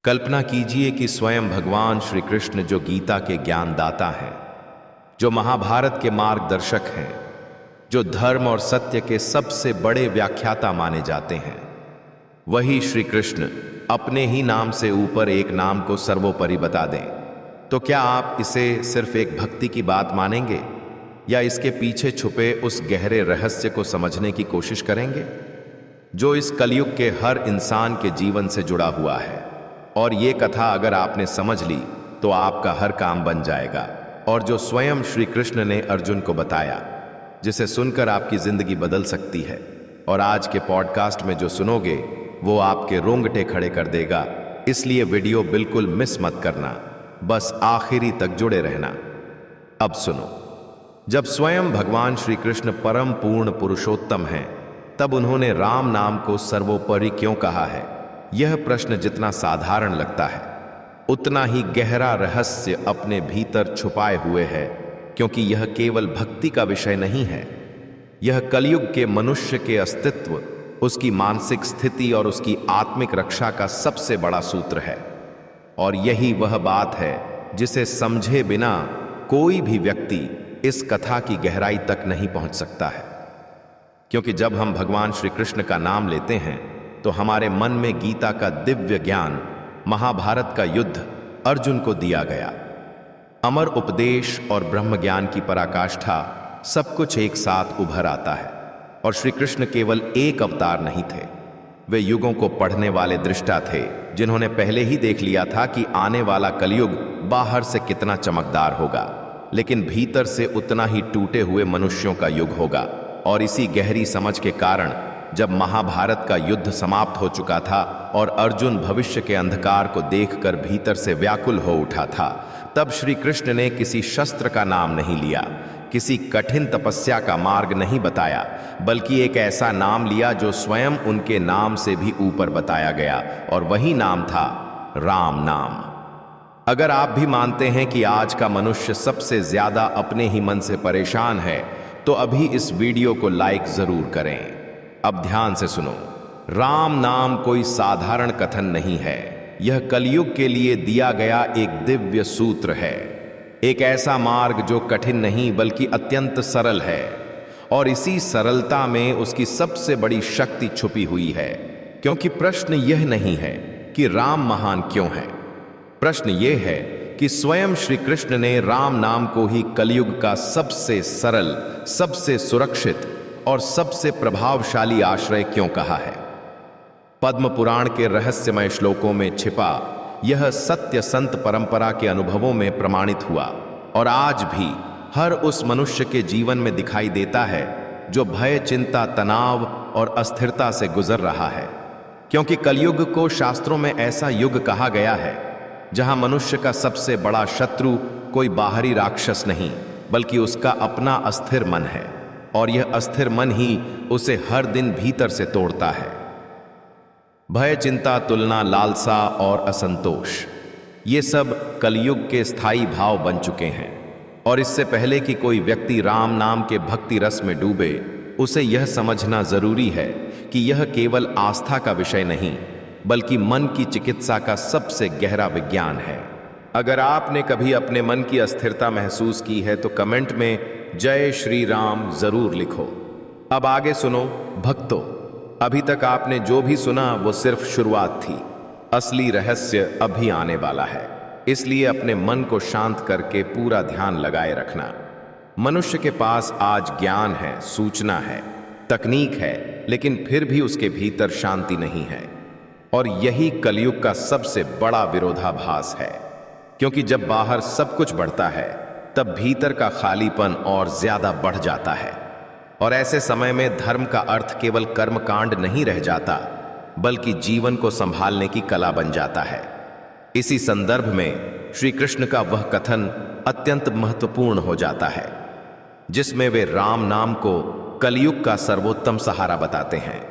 कल्पना कीजिए कि स्वयं भगवान श्री कृष्ण जो गीता के ज्ञानदाता हैं, जो महाभारत के मार्गदर्शक हैं, जो धर्म और सत्य के सबसे बड़े व्याख्याता माने जाते हैं, वही श्री कृष्ण अपने ही नाम से ऊपर एक नाम को सर्वोपरि बता दें, तो क्या आप इसे सिर्फ एक भक्ति की बात मानेंगे या इसके पीछे छुपे उस गहरे रहस्य को समझने की कोशिश करेंगे जो इस कलयुग के हर इंसान के जीवन से जुड़ा हुआ है? और ये कथा अगर आपने समझ ली तो आपका हर काम बन जाएगा, और जो स्वयं श्री कृष्ण ने अर्जुन को बताया, जिसे सुनकर आपकी जिंदगी बदल सकती है। और आज के पॉडकास्ट में जो सुनोगे वो आपके रोंगटे खड़े कर देगा, इसलिए वीडियो बिल्कुल मिस मत करना, बस आखिरी तक जुड़े रहना। अब सुनो, जब स्वयं भगवान श्री कृष्ण परम पूर्ण पुरुषोत्तम हैं, तब उन्होंने राम नाम को सर्वोपरि क्यों कहा है? यह प्रश्न जितना साधारण लगता है उतना ही गहरा रहस्य अपने भीतर छुपाए हुए है, क्योंकि यह केवल भक्ति का विषय नहीं है। यह कलयुग के मनुष्य के अस्तित्व, उसकी मानसिक स्थिति और उसकी आत्मिक रक्षा का सबसे बड़ा सूत्र है। और यही वह बात है जिसे समझे बिना कोई भी व्यक्ति इस कथा की गहराई तक नहीं पहुंच सकता है। क्योंकि जब हम भगवान श्री कृष्ण का नाम लेते हैं तो हमारे मन में गीता का दिव्य ज्ञान, महाभारत का युद्ध अर्जुन को दिया गया, अमर उपदेश और ब्रह्म ज्ञान की पराकाष्ठा, सब कुछ एक साथ उभर आता है। और श्री कृष्ण केवल एक अवतार नहीं थे, वे युगों को पढ़ने वाले दृष्टा थे, जिन्होंने पहले ही देख लिया था कि आने वाला कलयुग बाहर से कितना चमकदार होगा, लेकिन भीतर से उतना ही टूटे हुए मनुष्यों का युग होगा। और इसी गहरी समझ के कारण जब महाभारत का युद्ध समाप्त हो चुका था और अर्जुन भविष्य के अंधकार को देखकर भीतर से व्याकुल हो उठा था, तब श्री कृष्ण ने किसी शस्त्र का नाम नहीं लिया, किसी कठिन तपस्या का मार्ग नहीं बताया, बल्कि एक ऐसा नाम लिया जो स्वयं उनके नाम से भी ऊपर बताया गया, और वही नाम था राम नाम। अगर आप भी मानते हैं कि आज का मनुष्य सबसे ज्यादा अपने ही मन से परेशान है, तो अभी इस वीडियो को लाइक जरूर करें। अब ध्यान से सुनो, राम नाम कोई साधारण कथन नहीं है, यह कलयुग के लिए दिया गया एक दिव्य सूत्र है, एक ऐसा मार्ग जो कठिन नहीं बल्कि अत्यंत सरल है। और इसी सरलता में उसकी सबसे बड़ी शक्ति छुपी हुई है। क्योंकि प्रश्न यह नहीं है कि राम महान क्यों है, प्रश्न यह है कि स्वयं श्री कृष्ण ने राम नाम को ही कलयुग का सबसे सरल, सबसे सुरक्षित और सबसे प्रभावशाली आश्रय क्यों कहा है। पद्म पुराण के रहस्यमय श्लोकों में छिपा यह सत्य संत परंपरा के अनुभवों में प्रमाणित हुआ, और आज भी हर उस मनुष्य के जीवन में दिखाई देता है जो भय, चिंता, तनाव और अस्थिरता से गुजर रहा है। क्योंकि कलयुग को शास्त्रों में ऐसा युग कहा गया है जहां मनुष्य का सबसे बड़ा शत्रु कोई बाहरी राक्षस नहीं, बल्कि उसका अपना अस्थिर मन है, और यह अस्थिर मन ही उसे हर दिन भीतर से तोड़ता है। भय, चिंता, तुलना, लालसा और असंतोष, ये सब कलयुग के स्थायी भाव बन चुके हैं। और इससे पहले कि कोई व्यक्ति राम नाम के भक्ति रस में डूबे, उसे यह समझना जरूरी है कि यह केवल आस्था का विषय नहीं, बल्कि मन की चिकित्सा का सबसे गहरा विज्ञान है। अगर आपने कभी अपने मन की अस्थिरता महसूस की है तो कमेंट में जय श्री राम जरूर लिखो। अब आगे सुनो भक्तों, अभी तक आपने जो भी सुना वो सिर्फ शुरुआत थी, असली रहस्य अभी आने वाला है। इसलिए अपने मन को शांत करके पूरा ध्यान लगाए रखना। मनुष्य के पास आज ज्ञान है, सूचना है, तकनीक है, लेकिन फिर भी उसके भीतर शांति नहीं है। और यही कलयुग का सबसे बड़ा विरोधाभास है। क्योंकि जब बाहर सब कुछ बढ़ता है, तब भीतर का खालीपन और ज्यादा बढ़ जाता है। और ऐसे समय में धर्म का अर्थ केवल कर्मकांड नहीं रह जाता, बल्कि जीवन को संभालने की कला बन जाता है। इसी संदर्भ में श्री कृष्ण का वह कथन अत्यंत महत्वपूर्ण हो जाता है, जिसमें वे राम नाम को कलयुग का सर्वोत्तम सहारा बताते हैं।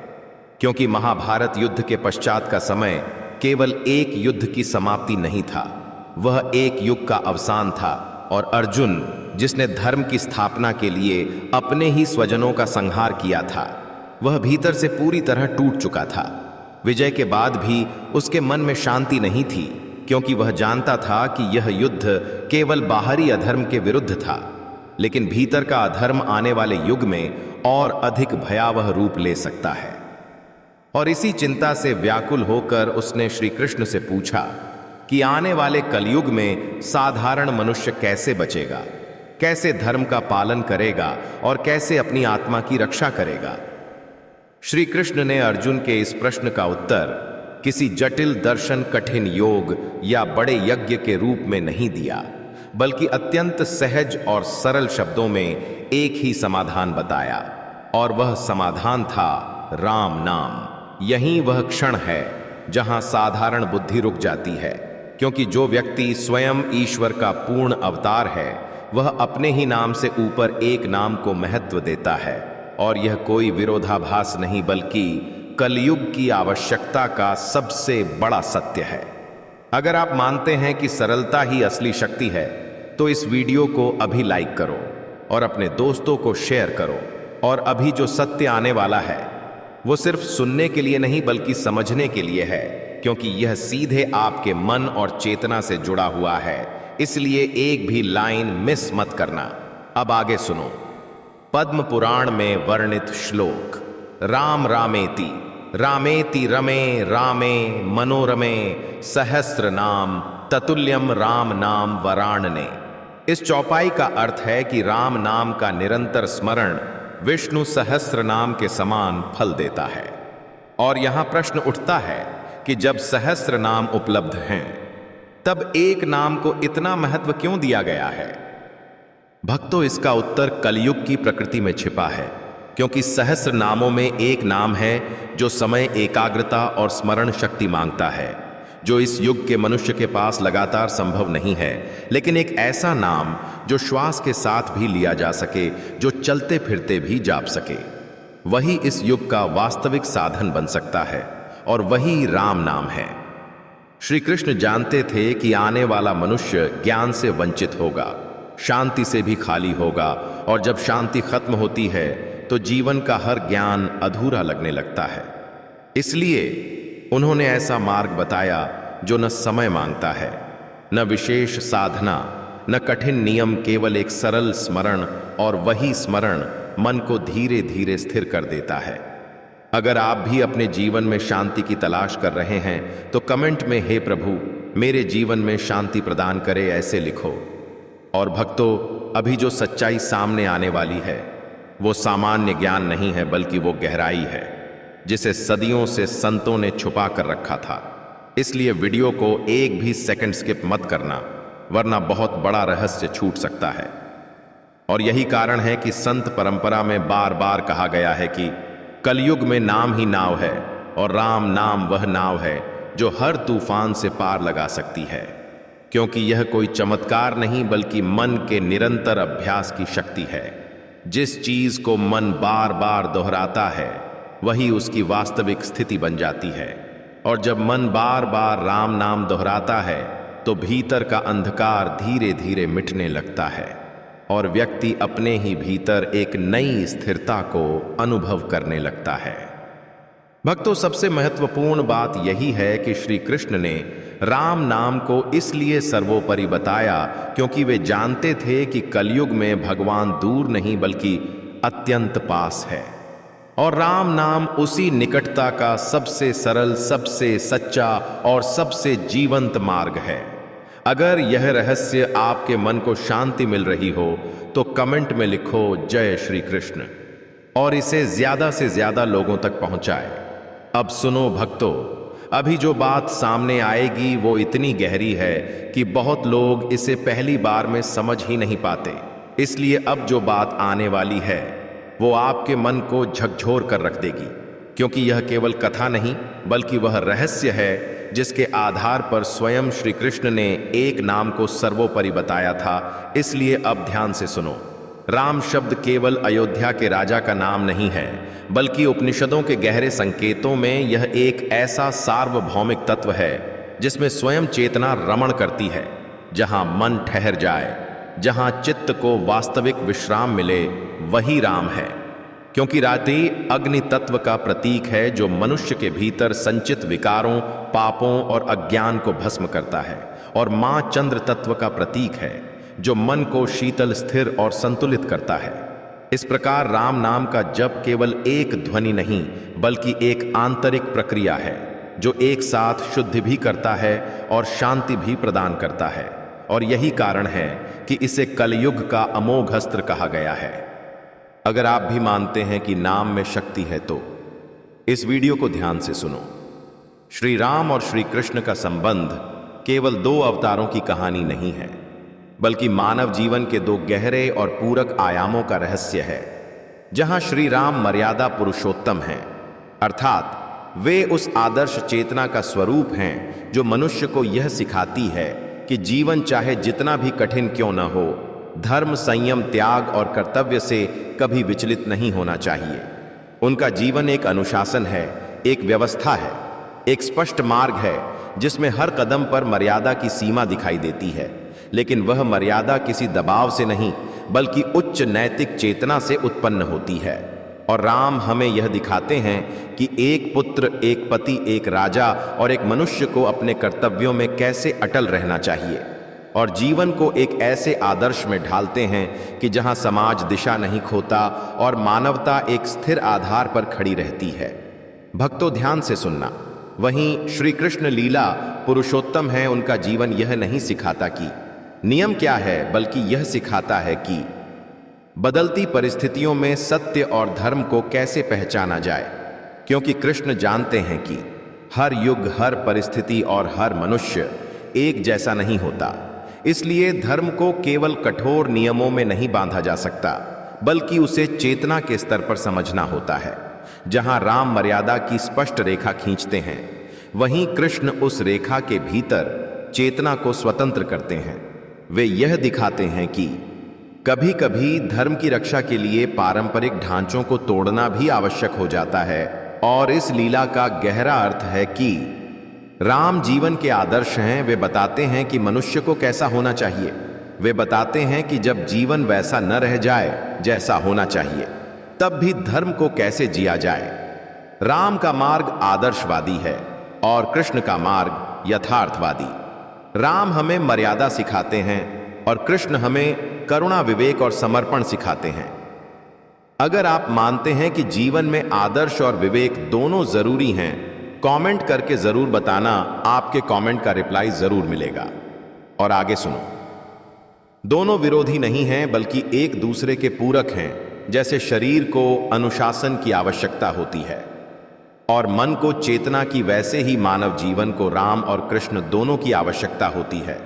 क्योंकि महाभारत युद्ध के पश्चात का समय केवल एक युद्ध की समाप्ति नहीं था, वह एक युग का अवसान था। और अर्जुन, जिसने धर्म की स्थापना के लिए अपने ही स्वजनों का संहार किया था, वह भीतर से पूरी तरह टूट चुका था। विजय के बाद भी उसके मन में शांति नहीं थी, क्योंकि वह जानता था कि यह युद्ध केवल बाहरी अधर्म के विरुद्ध था, लेकिन भीतर का अधर्म आने वाले युग में और अधिक भयावह रूप ले सकता है। और इसी चिंता से व्याकुल होकर उसने श्री कृष्ण से पूछा कि आने वाले कलयुग में साधारण मनुष्य कैसे बचेगा, कैसे धर्म का पालन करेगा और कैसे अपनी आत्मा की रक्षा करेगा। श्री कृष्ण ने अर्जुन के इस प्रश्न का उत्तर किसी जटिल दर्शन, कठिन योग या बड़े यज्ञ के रूप में नहीं दिया, बल्कि अत्यंत सहज और सरल शब्दों में एक ही समाधान बताया, और वह समाधान था राम नाम। यही वह क्षण है जहां साधारण बुद्धि रुक जाती है, क्योंकि जो व्यक्ति स्वयं ईश्वर का पूर्ण अवतार है वह अपने ही नाम से ऊपर एक नाम को महत्व देता है, और यह कोई विरोधाभास नहीं बल्कि कलयुग की आवश्यकता का सबसे बड़ा सत्य है। अगर आप मानते हैं कि सरलता ही असली शक्ति है, तो इस वीडियो को अभी लाइक करो और अपने दोस्तों को शेयर करो। और अभी जो सत्य आने वाला है वो सिर्फ सुनने के लिए नहीं बल्कि समझने के लिए है, क्योंकि यह सीधे आपके मन और चेतना से जुड़ा हुआ है। इसलिए एक भी लाइन मिस मत करना। अब आगे सुनो। पद्म पुराण में वर्णित श्लोक। राम रामेति रामेति रमे रामे मनोरमे सहस्र नाम ततुल्यम राम नाम वराणने। इस चौपाई का अर्थ है कि राम नाम का निरंतर स्मरण विष्णु सहस्र नाम के समान फल देता है। और यहां प्रश्न उठता है कि जब सहस्र नाम उपलब्ध हैं, तब एक नाम को इतना महत्व क्यों दिया गया है? भक्तों, इसका उत्तर कलयुग की प्रकृति में छिपा है, क्योंकि सहस्र नामों में एक नाम है जो समय, एकाग्रता और स्मरण शक्ति मांगता है, जो इस युग के मनुष्य के पास लगातार संभव नहीं है। लेकिन एक ऐसा नाम जो श्वास के साथ भी लिया जा सके, जो चलते फिरते भी जाप सके, वही इस युग का वास्तविक साधन बन सकता है, और वही राम नाम है। श्री कृष्ण जानते थे कि आने वाला मनुष्य ज्ञान से वंचित होगा, शांति से भी खाली होगा, और जब शांति खत्म होती है तो जीवन का हर ज्ञान अधूरा लगने लगता है। इसलिए उन्होंने ऐसा मार्ग बताया जो न समय मांगता है, न विशेष साधना, न कठिन नियम, केवल एक सरल स्मरण, और वही स्मरण मन को धीरे धीरे स्थिर कर देता है। अगर आप भी अपने जीवन में शांति की तलाश कर रहे हैं तो कमेंट में हे प्रभु मेरे जीवन में शांति प्रदान करे ऐसे लिखो। और भक्तों, अभी जो सच्चाई सामने आने वाली है वो सामान्य ज्ञान नहीं है, बल्कि वो गहराई है जिसे सदियों से संतों ने छुपा कर रखा था। इसलिए वीडियो को एक भी सेकंड स्किप मत करना, वरना बहुत बड़ा रहस्य छूट सकता है। और यही कारण है कि संत परंपरा में बार बार कहा गया है कि कलयुग में नाम ही नाव है, और राम नाम वह नाव है जो हर तूफान से पार लगा सकती है, क्योंकि यह कोई चमत्कार नहीं बल्कि मन के निरंतर अभ्यास की शक्ति है। जिस चीज को मन बार बार दोहराता है वही उसकी वास्तविक स्थिति बन जाती है, और जब मन बार बार राम नाम दोहराता है तो भीतर का अंधकार धीरे धीरे मिटने लगता है, और व्यक्ति अपने ही भीतर एक नई स्थिरता को अनुभव करने लगता है। भक्तों, सबसे महत्वपूर्ण बात यही है कि श्री कृष्ण ने राम नाम को इसलिए सर्वोपरि बताया क्योंकि वे जानते थे कि कलयुग में भगवान दूर नहीं बल्कि अत्यंत पास है, और राम नाम उसी निकटता का सबसे सरल, सबसे सच्चा और सबसे जीवंत मार्ग है। अगर यह रहस्य आपके मन को शांति मिल रही हो तो कमेंट में लिखो जय श्री कृष्ण, और इसे ज्यादा से ज्यादा लोगों तक पहुंचाए। अब सुनो भक्तों, अभी जो बात सामने आएगी वो इतनी गहरी है कि बहुत लोग इसे पहली बार में समझ ही नहीं पाते। इसलिए अब जो बात आने वाली है वो आपके मन को झकझोर कर रख देगी, क्योंकि यह केवल कथा नहीं बल्कि वह रहस्य है जिसके आधार पर स्वयं श्री कृष्ण ने एक नाम को सर्वोपरि बताया था। इसलिए अब ध्यान से सुनो। राम शब्द केवल अयोध्या के राजा का नाम नहीं है, बल्कि उपनिषदों के गहरे संकेतों में यह एक ऐसा सार्वभौमिक तत्व है जिसमें स्वयं चेतना रमण करती है। जहां मन ठहर जाए, जहां चित्त को वास्तविक विश्राम मिले, वही राम है। क्योंकि रात्रि अग्नि तत्व का प्रतीक है जो मनुष्य के भीतर संचित विकारों, पापों और अज्ञान को भस्म करता है, और मां चंद्र तत्व का प्रतीक है जो मन को शीतल, स्थिर और संतुलित करता है। इस प्रकार राम नाम का जप केवल एक ध्वनि नहीं बल्कि एक आंतरिक प्रक्रिया है जो एक साथ शुद्धि भी करता है और शांति भी प्रदान करता है, और यही कारण है कि इसे कलयुग का अमोघ अस्त्र कहा गया है। अगर आप भी मानते हैं कि नाम में शक्ति है तो इस वीडियो को ध्यान से सुनो। श्री राम और श्री कृष्ण का संबंध केवल दो अवतारों की कहानी नहीं है, बल्कि मानव जीवन के दो गहरे और पूरक आयामों का रहस्य है। जहां श्री राम मर्यादा पुरुषोत्तम हैं, अर्थात वे उस आदर्श चेतना का स्वरूप हैं जो मनुष्य को यह सिखाती है कि जीवन चाहे जितना भी कठिन क्यों न हो, धर्म, संयम, त्याग और कर्तव्य से कभी विचलित नहीं होना चाहिए। उनका जीवन एक अनुशासन है, एक व्यवस्था है, एक स्पष्ट मार्ग है जिसमें हर कदम पर मर्यादा की सीमा दिखाई देती है, लेकिन वह मर्यादा किसी दबाव से नहीं बल्कि उच्च नैतिक चेतना से उत्पन्न होती है। और राम हमें यह दिखाते हैं कि एक पुत्र, एक पति, एक राजा और एक मनुष्य को अपने कर्तव्यों में कैसे अटल रहना चाहिए, और जीवन को एक ऐसे आदर्श में ढालते हैं कि जहां समाज दिशा नहीं खोता और मानवता एक स्थिर आधार पर खड़ी रहती है। भक्तों, ध्यान से सुनना। वहीं श्री कृष्ण लीला पुरुषोत्तम है, उनका जीवन यह नहीं सिखाता कि नियम क्या है, बल्कि यह सिखाता है कि बदलती परिस्थितियों में सत्य और धर्म को कैसे पहचाना जाए, क्योंकि कृष्ण जानते हैं कि हर युग, हर परिस्थिति और हर मनुष्य एक जैसा नहीं होता। इसलिए धर्म को केवल कठोर नियमों में नहीं बांधा जा सकता, बल्कि उसे चेतना के स्तर पर समझना होता है। जहां राम मर्यादा की स्पष्ट रेखा खींचते हैं, वहीं कृष्ण उस रेखा के भीतर चेतना को स्वतंत्र करते हैं। वे यह दिखाते हैं कि कभी कभी धर्म की रक्षा के लिए पारंपरिक ढांचों को तोड़ना भी आवश्यक हो जाता है, और इस लीला का गहरा अर्थ है कि राम जीवन के आदर्श हैं। वे बताते हैं कि मनुष्य को कैसा होना चाहिए। वे बताते हैं कि जब जीवन वैसा न रह जाए जैसा होना चाहिए, तब भी धर्म को कैसे जिया जाए। राम का मार्ग आदर्शवादी है और कृष्ण का मार्ग यथार्थवादी। राम हमें मर्यादा सिखाते हैं और कृष्ण हमें करुणा, विवेक और समर्पण सिखाते हैं। अगर आप मानते हैं कि जीवन में आदर्श और विवेक दोनों जरूरी हैं, कमेंट करके जरूर बताना। आपके कमेंट का रिप्लाई जरूर मिलेगा। और आगे सुनो। दोनों विरोधी नहीं हैं बल्कि एक दूसरे के पूरक हैं। जैसे शरीर को अनुशासन की आवश्यकता होती है और मन को चेतना की, वैसे ही मानव जीवन को राम और कृष्ण दोनों की आवश्यकता होती है।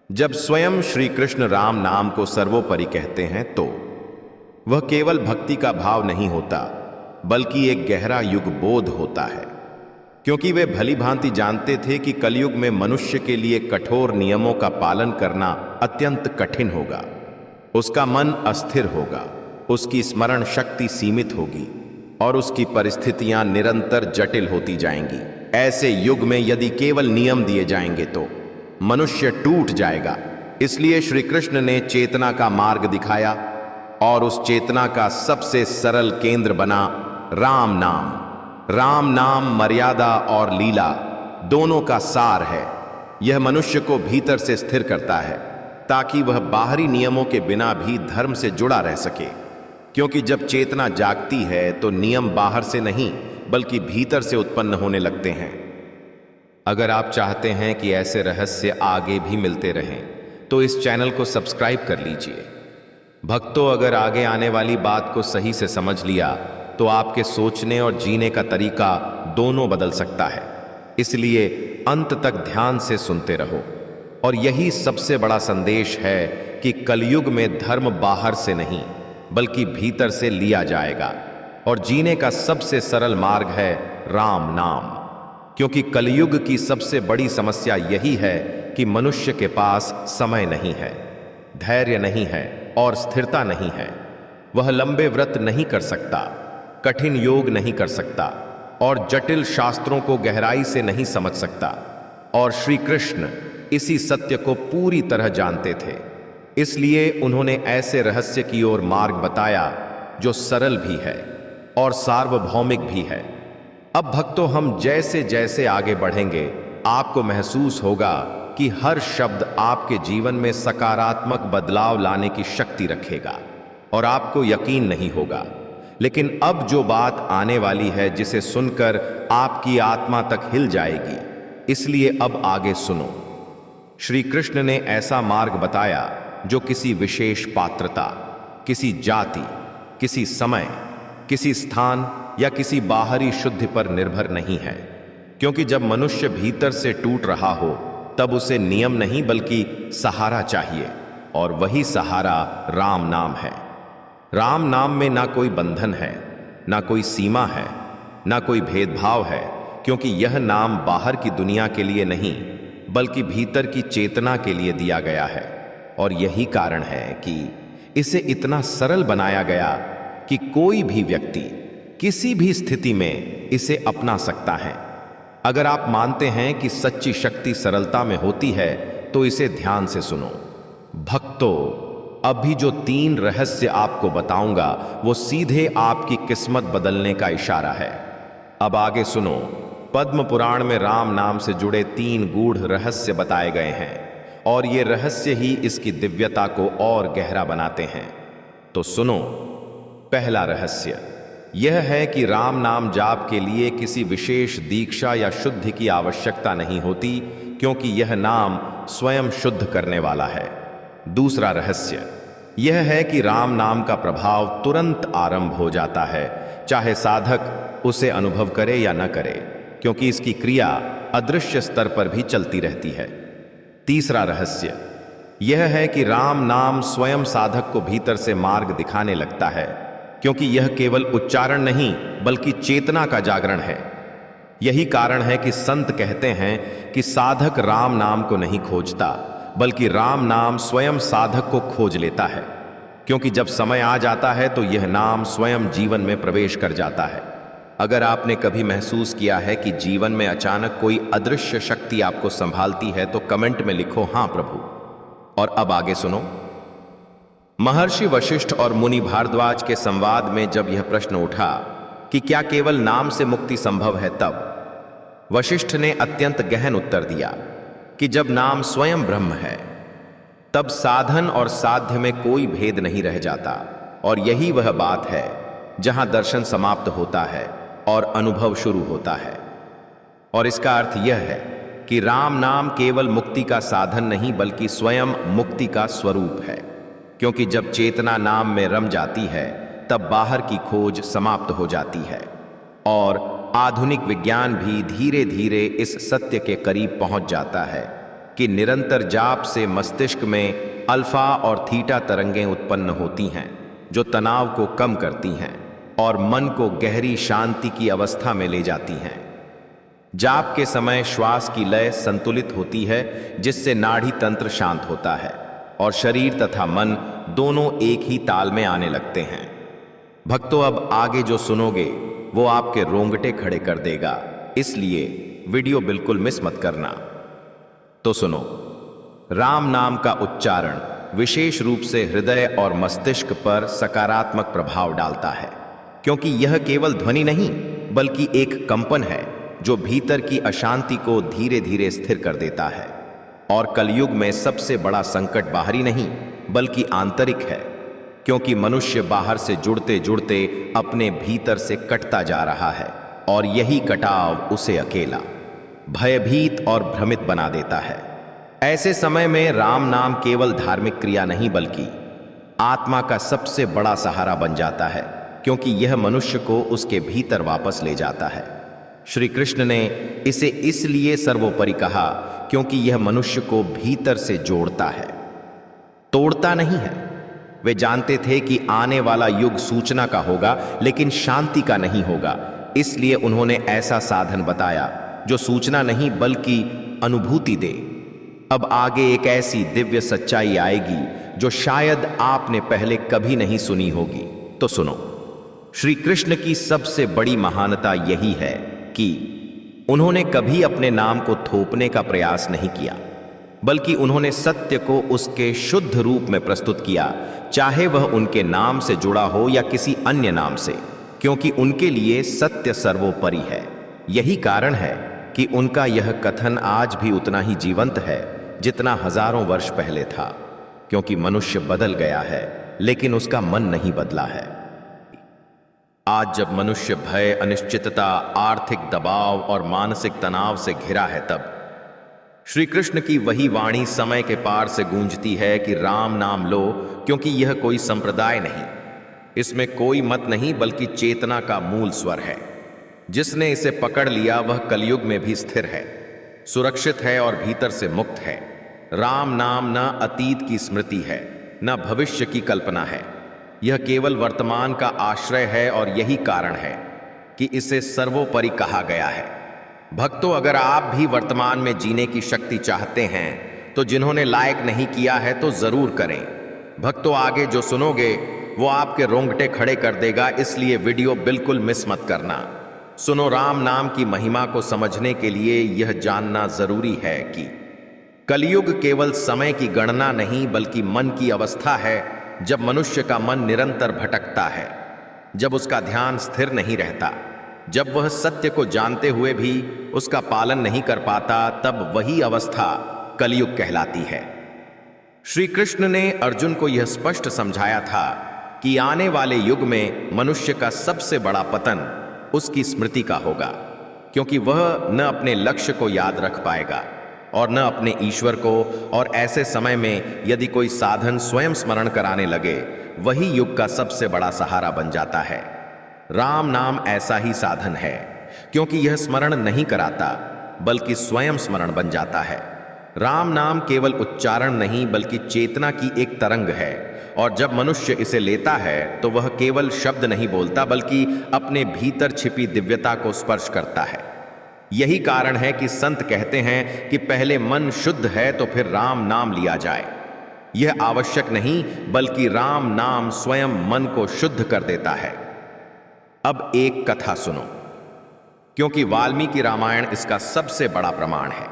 जब स्वयं श्री कृष्ण राम नाम को सर्वोपरि कहते हैं तो वह केवल भक्ति का भाव नहीं होता, बल्कि एक गहरा युग बोध होता है, क्योंकि वे भली भांति जानते थे कि कलयुग में मनुष्य के लिए कठोर नियमों का पालन करना अत्यंत कठिन होगा। उसका मन अस्थिर होगा, उसकी स्मरण शक्ति सीमित होगी और उसकी परिस्थितियां निरंतर जटिल होती जाएंगी। ऐसे युग में यदि केवल नियम दिए जाएंगे तो मनुष्य टूट जाएगा। इसलिए श्री कृष्ण ने चेतना का मार्ग दिखाया और उस चेतना का सबसे सरल केंद्र बना राम नाम। राम नाम मर्यादा और लीला दोनों का सार है। यह मनुष्य को भीतर से स्थिर करता है ताकि वह बाहरी नियमों के बिना भी धर्म से जुड़ा रह सके, क्योंकि जब चेतना जागती है तो नियम बाहर से नहीं बल्कि भीतर से उत्पन्न होने लगते हैं। अगर आप चाहते हैं कि ऐसे रहस्य आगे भी मिलते रहें तो इस चैनल को सब्सक्राइब कर लीजिए। भक्तों, अगर आगे आने वाली बात को सही से समझ लिया तो आपके सोचने और जीने का तरीका दोनों बदल सकता है। इसलिए अंत तक ध्यान से सुनते रहो। और यही सबसे बड़ा संदेश है कि कलयुग में धर्म बाहर से नहीं बल्कि भीतर से लिया जाएगा, और जीने का सबसे सरल मार्ग है राम नाम। क्योंकि कलयुग की सबसे बड़ी समस्या यही है कि मनुष्य के पास समय नहीं है, धैर्य नहीं है और स्थिरता नहीं है। वह लंबे व्रत नहीं कर सकता, कठिन योग नहीं कर सकता और जटिल शास्त्रों को गहराई से नहीं समझ सकता। और श्री कृष्ण इसी सत्य को पूरी तरह जानते थे। इसलिए उन्होंने ऐसे रहस्य की ओर मार्ग बताया जो सरल भी है और सार्वभौमिक भी है। अब भक्तों, हम जैसे जैसे आगे बढ़ेंगे आपको महसूस होगा कि हर शब्द आपके जीवन में सकारात्मक बदलाव लाने की शक्ति रखेगा और आपको यकीन नहीं होगा। लेकिन अब जो बात आने वाली है जिसे सुनकर आपकी आत्मा तक हिल जाएगी, इसलिए अब आगे सुनो। श्री कृष्ण ने ऐसा मार्ग बताया जो किसी विशेष पात्रता, किसी जाति, किसी समय, किसी स्थान या किसी बाहरी शुद्धि पर निर्भर नहीं है। क्योंकि जब मनुष्य भीतर से टूट रहा हो तब उसे नियम नहीं बल्कि सहारा चाहिए, और वही सहारा राम नाम है। राम नाम में ना कोई बंधन है, ना कोई सीमा है, ना कोई भेदभाव है, क्योंकि यह नाम बाहर की दुनिया के लिए नहीं बल्कि भीतर की चेतना के लिए दिया गया है। और यही कारण है कि इसे इतना सरल बनाया गया कि कोई भी व्यक्ति किसी भी स्थिति में इसे अपना सकता है। अगर आप मानते हैं कि सच्ची शक्ति सरलता में होती है तो इसे ध्यान से सुनो। भक्तों, अभी जो 3 रहस्य आपको बताऊंगा वो सीधे आपकी किस्मत बदलने का इशारा है। अब आगे सुनो। पद्म पुराण में राम नाम से जुड़े 3 गूढ़ रहस्य बताए गए हैं और ये रहस्य ही इसकी दिव्यता को और गहरा बनाते हैं। तो सुनो। पहला रहस्य यह है कि राम नाम जाप के लिए किसी विशेष दीक्षा या शुद्धि की आवश्यकता नहीं होती, क्योंकि यह नाम स्वयं शुद्ध करने वाला है। दूसरा रहस्य यह है कि राम नाम का प्रभाव तुरंत आरंभ हो जाता है, चाहे साधक उसे अनुभव करे या न करे, क्योंकि इसकी क्रिया अदृश्य स्तर पर भी चलती रहती है। तीसरा रहस्य यह है कि राम नाम स्वयं साधक को भीतर से मार्ग दिखाने लगता है, क्योंकि यह केवल उच्चारण नहीं बल्कि चेतना का जागरण है। यही कारण है कि संत कहते हैं कि साधक राम नाम को नहीं खोजता बल्कि राम नाम स्वयं साधक को खोज लेता है, क्योंकि जब समय आ जाता है तो यह नाम स्वयं जीवन में प्रवेश कर जाता है। अगर आपने कभी महसूस किया है कि जीवन में अचानक कोई अदृश्य शक्ति आपको संभालती है तो कमेंट में लिखो हाँ प्रभु। और अब आगे सुनो। महर्षि वशिष्ठ और मुनि भारद्वाज के संवाद में जब यह प्रश्न उठा कि क्या केवल नाम से मुक्ति संभव है, तब वशिष्ठ ने अत्यंत गहन उत्तर दिया कि जब नाम स्वयं ब्रह्म है तब साधन और साध्य में कोई भेद नहीं रह जाता। और यही वह बात है जहां दर्शन समाप्त होता है और अनुभव शुरू होता है। और इसका अर्थ यह है कि राम नाम केवल मुक्ति का साधन नहीं बल्कि स्वयं मुक्ति का स्वरूप है, क्योंकि जब चेतना नाम में रम जाती है तब बाहर की खोज समाप्त हो जाती है। और आधुनिक विज्ञान भी धीरे धीरे इस सत्य के करीब पहुंच जाता है कि निरंतर जाप से मस्तिष्क में अल्फा और थीटा तरंगें उत्पन्न होती हैं, जो तनाव को कम करती हैं और मन को गहरी शांति की अवस्था में ले जाती हैं। जाप के समय श्वास की लय संतुलित होती है, जिससे नाड़ी तंत्र शांत होता है और शरीर तथा मन दोनों एक ही ताल में आने लगते हैं। भक्तों, अब आगे जो सुनोगे वो आपके रोंगटे खड़े कर देगा, इसलिए वीडियो बिल्कुल मिस मत करना। तो सुनो। राम नाम का उच्चारण विशेष रूप से हृदय और मस्तिष्क पर सकारात्मक प्रभाव डालता है, क्योंकि यह केवल ध्वनि नहीं बल्कि एक कंपन है जो भीतर की अशांति को धीरे धीरे स्थिर कर देता है। और कलयुग में सबसे बड़ा संकट बाहरी नहीं बल्कि आंतरिक है, क्योंकि मनुष्य बाहर से जुड़ते जुड़ते अपने भीतर से कटता जा रहा है और यही कटाव उसे अकेला, भयभीत और भ्रमित बना देता है। ऐसे समय में राम नाम केवल धार्मिक क्रिया नहीं बल्कि आत्मा का सबसे बड़ा सहारा बन जाता है, क्योंकि यह मनुष्य को उसके भीतर वापस ले जाता है। श्री कृष्ण ने इसे इसलिए सर्वोपरि कहा क्योंकि यह मनुष्य को भीतर से जोड़ता है, तोड़ता नहीं है। वे जानते थे कि आने वाला युग सूचना का होगा लेकिन शांति का नहीं होगा, इसलिए उन्होंने ऐसा साधन बताया जो सूचना नहीं बल्कि अनुभूति दे। अब आगे एक ऐसी दिव्य सच्चाई आएगी जो शायद आपने पहले कभी नहीं सुनी होगी। तो सुनो। श्री कृष्ण की सबसे बड़ी महानता यही है कि उन्होंने कभी अपने नाम को थोपने का प्रयास नहीं किया। बल्कि उन्होंने सत्य को उसके शुद्ध रूप में प्रस्तुत किया, चाहे वह उनके नाम से जुड़ा हो या किसी अन्य नाम से, क्योंकि उनके लिए सत्य सर्वोपरि है। यही कारण है कि उनका यह कथन आज भी उतना ही जीवंत है जितना हजारों वर्ष पहले था, क्योंकि मनुष्य बदल गया है लेकिन उसका मन नहीं बदला है। आज जब मनुष्य भय, अनिश्चितता, आर्थिक दबाव और मानसिक तनाव से घिरा है, तब श्री कृष्ण की वही वाणी समय के पार से गूंजती है कि राम नाम लो, क्योंकि यह कोई संप्रदाय नहीं, इसमें कोई मत नहीं, बल्कि चेतना का मूल स्वर है। जिसने इसे पकड़ लिया वह कलयुग में भी स्थिर है, सुरक्षित है और भीतर से मुक्त है। राम नाम न अतीत की स्मृति है, न भविष्य की कल्पना है, यह केवल वर्तमान का आश्रय है और यही कारण है कि इसे सर्वोपरि कहा गया है। भक्तों, अगर आप भी वर्तमान में जीने की शक्ति चाहते हैं तो जिन्होंने लायक नहीं किया है तो जरूर करें। भक्तों, आगे जो सुनोगे वो आपके रोंगटे खड़े कर देगा, इसलिए वीडियो बिल्कुल मिस मत करना। सुनो, राम नाम की महिमा को समझने के लिए यह जानना जरूरी है कि कलयुग केवल समय की गणना नहीं बल्कि मन की अवस्था है, जब मनुष्य का मन निरंतर भटकता है, जब उसका ध्यान स्थिर नहीं रहता, जब वह सत्य को जानते हुए भी उसका पालन नहीं कर पाता, तब वही अवस्था कलयुग कहलाती है। श्री कृष्ण ने अर्जुन को यह स्पष्ट समझाया था कि आने वाले युग में मनुष्य का सबसे बड़ा पतन उसकी स्मृति का होगा, क्योंकि वह न अपने लक्ष्य को याद रख पाएगा और न अपने ईश्वर को, और ऐसे समय में यदि कोई साधन स्वयं स्मरण कराने लगे, वही युग का सबसे बड़ा सहारा बन जाता है। राम नाम ऐसा ही साधन है, क्योंकि यह स्मरण नहीं कराता बल्कि स्वयं स्मरण बन जाता है। राम नाम केवल उच्चारण नहीं बल्कि चेतना की एक तरंग है, और जब मनुष्य इसे लेता है तो वह केवल शब्द नहीं बोलता बल्कि अपने भीतर छिपी दिव्यता को स्पर्श करता है। यही कारण है कि संत कहते हैं कि पहले मन शुद्ध है तो फिर राम नाम लिया जाए। यह आवश्यक नहीं बल्कि राम नाम स्वयं मन को शुद्ध कर देता है। अब एक कथा सुनो, क्योंकि वाल्मीकि रामायण इसका सबसे बड़ा प्रमाण है।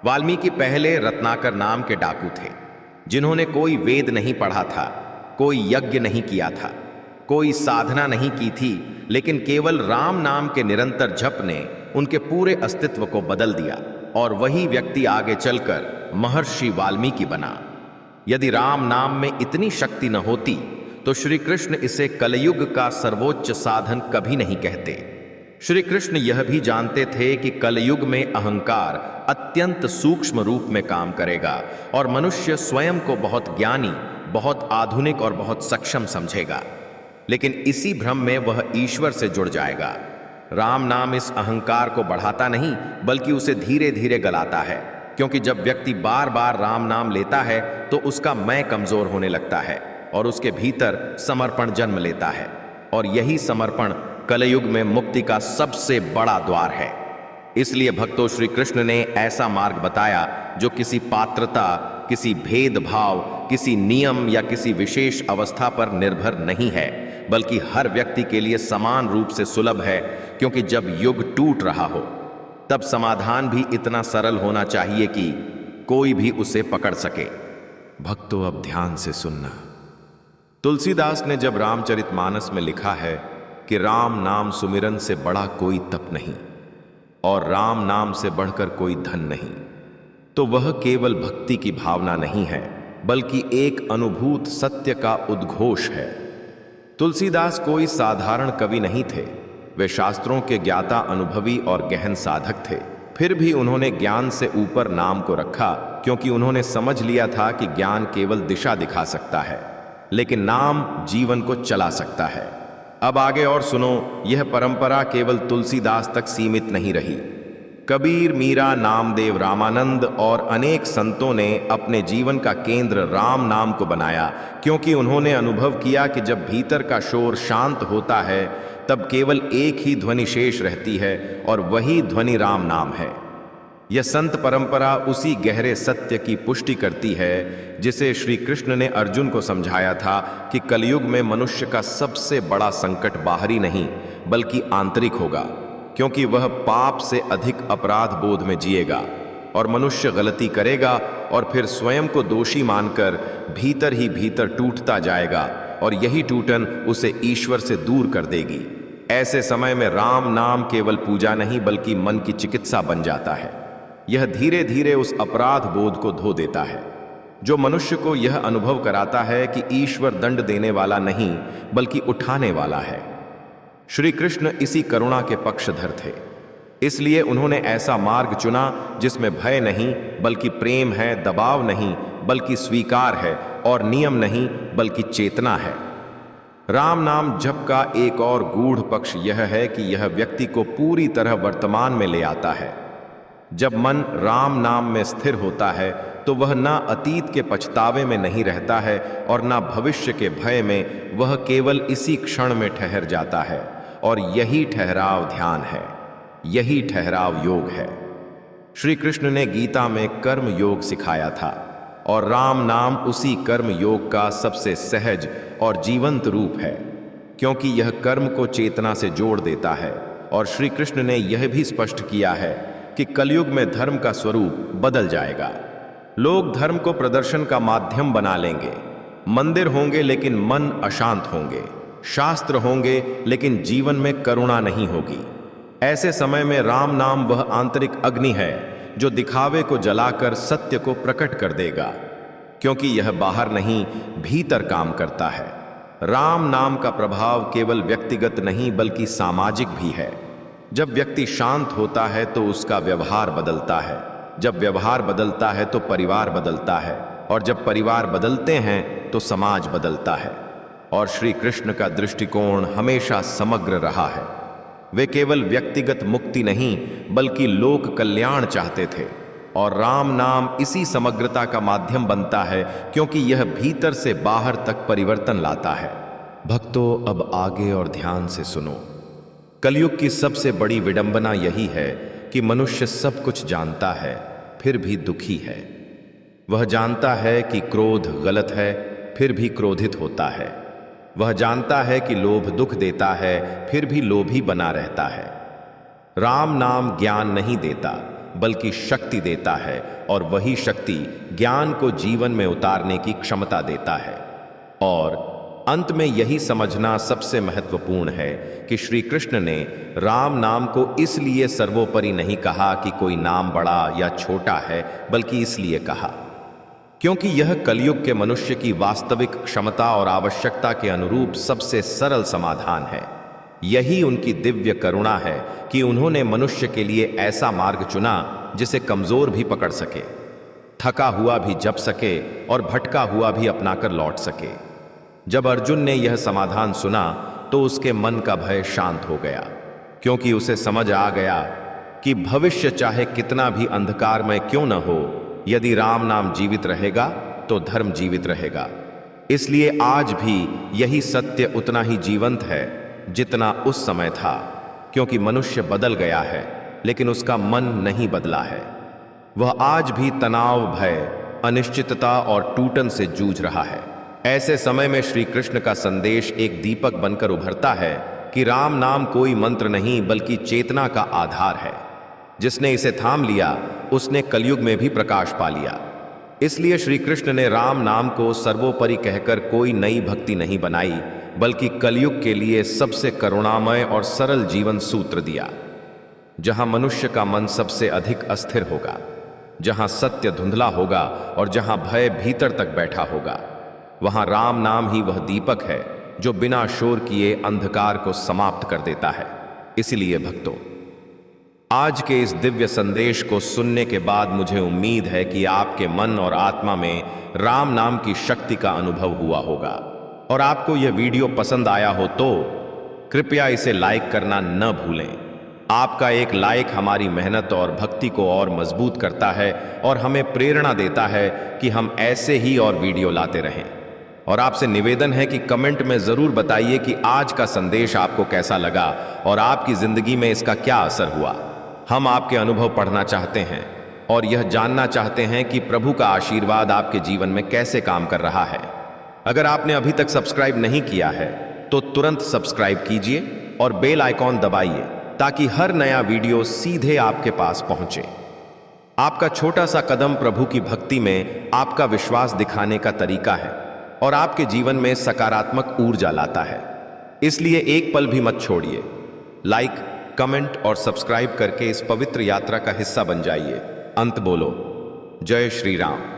वाल्मीकि पहले रत्नाकर नाम के डाकू थे, जिन्होंने कोई वेद नहीं पढ़ा था, कोई यज्ञ नहीं किया था, कोई साधना नहीं की थी, लेकिन केवल राम नाम के निरंतर जप ने उनके पूरे अस्तित्व को बदल दिया, और वही व्यक्ति आगे चलकर महर्षि वाल्मीकि बना। यदि राम नाम में इतनी शक्ति न होती तो श्री कृष्ण इसे कलयुग का सर्वोच्च साधन कभी नहीं कहते। श्री कृष्ण यह भी जानते थे कि कलयुग में अहंकार अत्यंत सूक्ष्म रूप में काम करेगा और मनुष्य स्वयं को बहुत ज्ञानी, बहुत आधुनिक और बहुत सक्षम समझेगा, लेकिन इसी भ्रम में वह ईश्वर से जुड़ जाएगा। राम नाम इस अहंकार को बढ़ाता नहीं बल्कि उसे धीरे धीरे गलाता है, क्योंकि जब व्यक्ति बार बार राम नाम लेता है तो उसका मैं कमजोर होने लगता है और उसके भीतर समर्पण जन्म लेता है, और यही समर्पण कलयुग में मुक्ति का सबसे बड़ा द्वार है। इसलिए भक्तों, श्री कृष्ण ने ऐसा मार्ग बताया जो किसी पात्रता, किसी भेदभाव, किसी नियम या किसी विशेष अवस्था पर निर्भर नहीं है, बल्कि हर व्यक्ति के लिए समान रूप से सुलभ है, क्योंकि जब युग टूट रहा हो तब समाधान भी इतना सरल होना चाहिए कि कोई भी उसे पकड़ सके। भक्तों, अब ध्यान से सुनना। तुलसीदास ने जब रामचरितमानस में लिखा है कि राम नाम सुमिरन से बड़ा कोई तप नहीं और राम नाम से बढ़कर कोई धन नहीं, तो वह केवल भक्ति की भावना नहीं है बल्कि एक अनुभूत सत्य का उद्घोष है। तुलसीदास कोई साधारण कवि नहीं थे, वे शास्त्रों के ज्ञाता, अनुभवी और गहन साधक थे। फिर भी उन्होंने ज्ञान से ऊपर नाम को रखा, क्योंकि उन्होंने समझ लिया था कि ज्ञान केवल दिशा दिखा सकता है, लेकिन नाम जीवन को चला सकता है। अब आगे और सुनो, यह परंपरा केवल तुलसीदास तक सीमित नहीं रही। कबीर, मीरा, नामदेव, रामानंद और अनेक संतों ने अपने जीवन का केंद्र राम नाम को बनाया, क्योंकि उन्होंने अनुभव किया कि जब भीतर का शोर शांत होता है तब केवल एक ही ध्वनि शेष रहती है, और वही ध्वनि राम नाम है। यह संत परंपरा उसी गहरे सत्य की पुष्टि करती है जिसे श्री कृष्ण ने अर्जुन को समझाया था कि कलयुग में मनुष्य का सबसे बड़ा संकट बाहरी नहीं बल्कि आंतरिक होगा, क्योंकि वह पाप से अधिक अपराध बोध में जिएगा और मनुष्य गलती करेगा और फिर स्वयं को दोषी मानकर भीतर ही भीतर टूटता जाएगा और यही टूटन उसे ईश्वर से दूर कर देगी। ऐसे समय में राम नाम केवल पूजा नहीं बल्कि मन की चिकित्सा बन जाता है। यह धीरे धीरे उस अपराध बोध को धो देता है जो मनुष्य को यह अनुभव कराता है कि ईश्वर दंड देने वाला नहीं बल्कि उठाने वाला है। श्री कृष्ण इसी करुणा के पक्षधर थे, इसलिए उन्होंने ऐसा मार्ग चुना जिसमें भय नहीं बल्कि प्रेम है, दबाव नहीं बल्कि स्वीकार है और नियम नहीं बल्कि चेतना है। राम नाम जप का एक और गूढ़ पक्ष यह है कि यह व्यक्ति को पूरी तरह वर्तमान में ले आता है। जब मन राम नाम में स्थिर होता है तो वह न अतीत के पछतावे में नहीं रहता है और न भविष्य के भय में, वह केवल इसी क्षण में ठहर जाता है। और यही ठहराव ध्यान है, यही ठहराव योग है। श्री कृष्ण ने गीता में कर्म योग सिखाया था और राम नाम उसी कर्म योग का सबसे सहज और जीवंत रूप है, क्योंकि यह कर्म को चेतना से जोड़ देता है। और श्री कृष्ण ने यह भी स्पष्ट किया है कि कलयुग में धर्म का स्वरूप बदल जाएगा। लोग धर्म को प्रदर्शन का माध्यम बना लेंगे। मंदिर होंगे लेकिन मन अशांत होंगे, शास्त्र होंगे लेकिन जीवन में करुणा नहीं होगी। ऐसे समय में राम नाम वह आंतरिक अग्नि है जो दिखावे को जलाकर सत्य को प्रकट कर देगा, क्योंकि यह बाहर नहीं भीतर काम करता है। राम नाम का प्रभाव केवल व्यक्तिगत नहीं बल्कि सामाजिक भी है। जब व्यक्ति शांत होता है तो उसका व्यवहार बदलता है, जब व्यवहार बदलता है तो परिवार बदलता है, और जब परिवार बदलते हैं तो समाज बदलता है। और श्री कृष्ण का दृष्टिकोण हमेशा समग्र रहा है। वे केवल व्यक्तिगत मुक्ति नहीं बल्कि लोक कल्याण चाहते थे, और राम नाम इसी समग्रता का माध्यम बनता है, क्योंकि यह भीतर से बाहर तक परिवर्तन लाता है। भक्तों, अब आगे और ध्यान से सुनो। कलयुग की सबसे बड़ी विडंबना यही है कि मनुष्य सब कुछ जानता है फिर भी दुखी है। वह जानता है कि क्रोध गलत है फिर भी क्रोधित होता है। वह जानता है कि लोभ दुख देता है फिर भी लोभी बना रहता है। राम नाम ज्ञान नहीं देता बल्कि शक्ति देता है, और वही शक्ति ज्ञान को जीवन में उतारने की क्षमता देता है। और अंत में यही समझना सबसे महत्वपूर्ण है कि श्री कृष्ण ने राम नाम को इसलिए सर्वोपरि नहीं कहा कि कोई नाम बड़ा या छोटा है, बल्कि इसलिए कहा क्योंकि यह कलयुग के मनुष्य की वास्तविक क्षमता और आवश्यकता के अनुरूप सबसे सरल समाधान है। यही उनकी दिव्य करुणा है कि उन्होंने मनुष्य के लिए ऐसा मार्ग चुना जिसे कमजोर भी पकड़ सके, थका हुआ भी जप सके और भटका हुआ भी अपनाकर लौट सके। जब अर्जुन ने यह समाधान सुना तो उसके मन का भय शांत हो गया, क्योंकि उसे समझ आ गया कि भविष्य चाहे कितना भी अंधकारमय क्यों न हो, यदि राम नाम जीवित रहेगा तो धर्म जीवित रहेगा। इसलिए आज भी यही सत्य उतना ही जीवंत है जितना उस समय था, क्योंकि मनुष्य बदल गया है लेकिन उसका मन नहीं बदला है। वह आज भी तनाव, भय, अनिश्चितता और टूटन से जूझ रहा है। ऐसे समय में श्री कृष्ण का संदेश एक दीपक बनकर उभरता है कि राम नाम कोई मंत्र नहीं बल्कि चेतना का आधार है। जिसने इसे थाम लिया उसने कलयुग में भी प्रकाश पा लिया। इसलिए श्री कृष्ण ने राम नाम को सर्वोपरि कहकर कोई नई भक्ति नहीं बनाई, बल्कि कलयुग के लिए सबसे करुणामय और सरल जीवन सूत्र दिया। जहां मनुष्य का मन सबसे अधिक अस्थिर होगा, जहां सत्य धुंधला होगा और जहां भय भीतर तक बैठा होगा, वहां राम नाम ही वह दीपक है जो बिना शोर किए अंधकार को समाप्त कर देता है। इसलिए भक्तों, आज के इस दिव्य संदेश को सुनने के बाद मुझे उम्मीद है कि आपके मन और आत्मा में राम नाम की शक्ति का अनुभव हुआ होगा। और आपको यह वीडियो पसंद आया हो तो कृपया इसे लाइक करना न भूलें। आपका एक लाइक हमारी मेहनत और भक्ति को और मजबूत करता है और हमें प्रेरणा देता है कि हम ऐसे ही और वीडियो लाते रहें। और आपसे निवेदन है कि कमेंट में ज़रूर बताइए कि आज का संदेश आपको कैसा लगा और आपकी ज़िंदगी में इसका क्या असर हुआ। हम आपके अनुभव पढ़ना चाहते हैं और यह जानना चाहते हैं कि प्रभु का आशीर्वाद आपके जीवन में कैसे काम कर रहा है। अगर आपने अभी तक सब्सक्राइब नहीं किया है तो तुरंत सब्सक्राइब कीजिए और बेल आइकॉन दबाइए ताकि हर नया वीडियो सीधे आपके पास पहुंचे। आपका छोटा सा कदम प्रभु की भक्ति में आपका विश्वास दिखाने का तरीका है और आपके जीवन में सकारात्मक ऊर्जा लाता है। इसलिए एक पल भी मत छोड़िए। लाइक, कमेंट और सब्सक्राइब करके इस पवित्र यात्रा का हिस्सा बन जाइए। अंत बोलो, जय श्री राम।